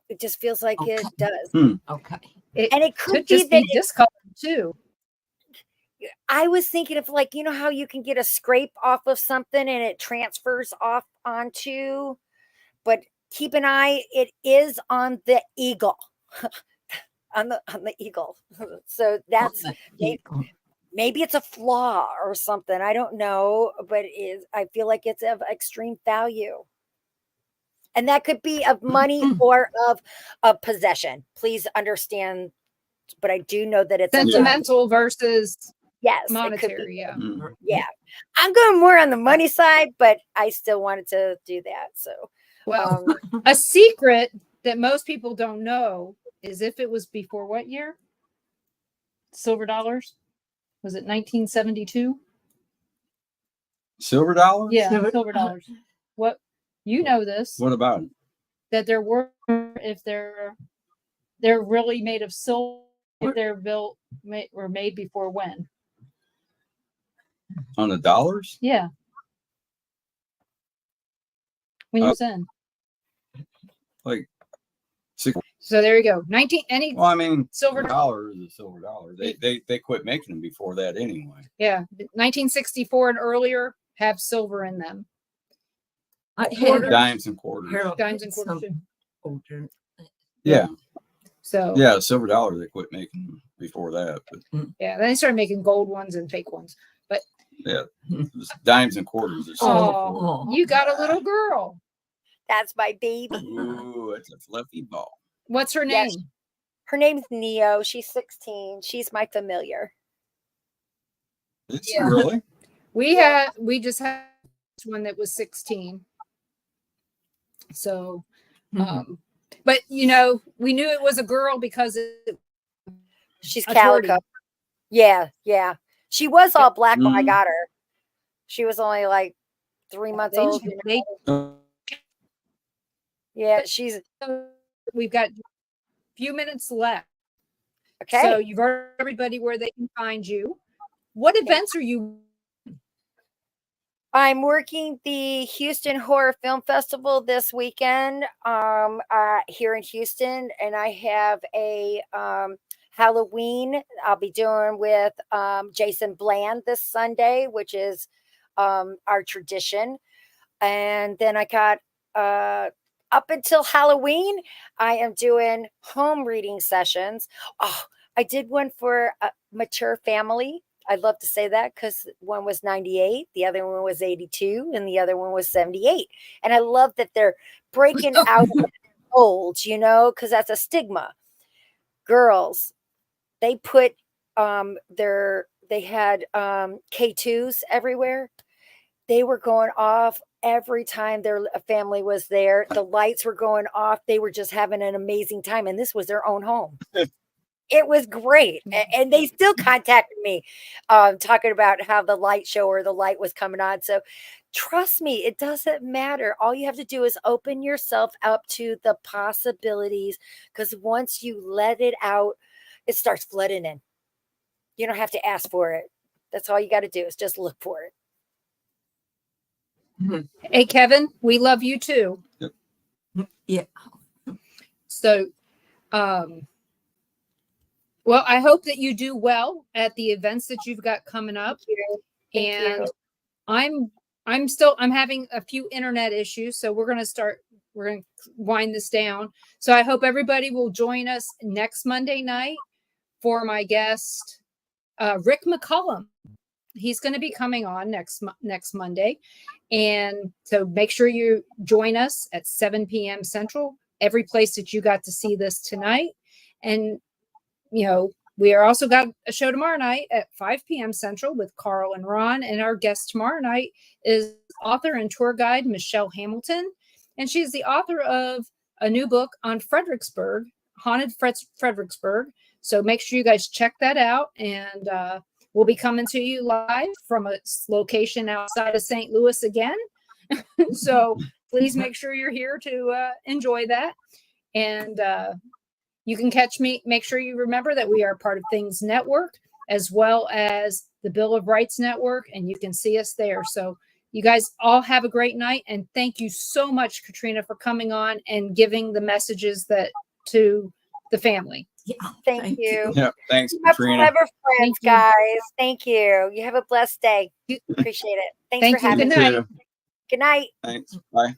it just feels like it does. Okay. And it could be just that be discolored too. I was thinking of how you can get a scrape off of something and it transfers off onto, but keep an eye, it is on the eagle. on the eagle. So that's maybe it's a flaw or something. I don't know, but I feel like it's of extreme value. And that could be of money or of possession. Please understand, but I do know that it's sentimental versus monetary. Yeah. Yeah. I'm going more on the money side, but I still wanted to do that. So, well, a secret that most people don't know is if it was before what year? Silver dollars? Was it 1972? Silver dollars? Yeah, silver dollars. What this? What about it? That there were, if they're really made of silver, were made before when? On the dollars? Yeah. When you was in. Like six. So there you go. Well, I mean, silver dollar is a silver dollar. They quit making them before that anyway. Yeah, 1964 and earlier have silver in them. Dimes and quarters. Dimes and quarters. Older. Yeah. So yeah, silver dollar they quit making them before that. But yeah, then they started making gold ones and fake ones. But yeah, dimes and quarters. You got a little girl. That's my baby. Ooh, it's a fluffy ball. What's her name? Yes. Her name's Neo. She's 16. She's my familiar. Really? We just had one that was 16. So, but we knew it was a girl because she's calico. Yeah. She was all black when I got her. She was only like 3 months old. Yeah, we've got a few minutes left. Okay. So you've heard everybody where they can find you. What events are you? I'm working the Houston Horror Film Festival this weekend here in Houston, and I have a Halloween I'll be doing with Jason Bland this Sunday, which is our tradition. And then I got up until Halloween, I am doing home reading sessions. Oh, I did one for a mature family. I love to say that because one was 98, the other one was 82, and the other one was 78. And I love that they're breaking out of old, you know, because that's a stigma. Girls, they put they had K2s everywhere. They were going off every time their family was there. The lights were going off. They were just having an amazing time. And this was their own home. It was great. And they still contacted me talking about how the light show or the light was coming on. So trust me, it doesn't matter. All you have to do is open yourself up to the possibilities, because once you let it out, it starts flooding in. You don't have to ask for it. That's all you got to do is just look for it. Hey, Kevin, we love you too. Yep. Yeah. So, well, I hope that you do well at the events that you've got coming up. Thank And you. I'm having a few internet issues, so we're going to wind this down. So I hope everybody will join us next Monday night for my guest, Rick McCullum. He's going to be coming on next Monday. And so make sure you join us at 7 p.m. Central, every place that you got to see this tonight. And, you know, we are also got a show tomorrow night at 5 p.m. Central with Carl and Ron. And our guest tomorrow night is author and tour guide Michelle Hamilton. And she's the author of a new book on Fredericksburg, Haunted Fredericksburg. So make sure you guys check that out. And we'll be coming to you live from a location outside of St. Louis again. So please make sure you're here to enjoy that. And you can catch me. Make sure you remember that we are part of Things Network, as well as the Bill of Rights Network, and you can see us there. So you guys all have a great night. And thank you so much, Katrina, for coming on and giving the messages to the family. Yeah. Thank you. Yeah, thanks, You have Katrina. forever friends, Thank you. guys. Thank you. You have a blessed day. Appreciate it. Thanks Thank for you. having Good me. night. You too. Good night. Thanks. Bye.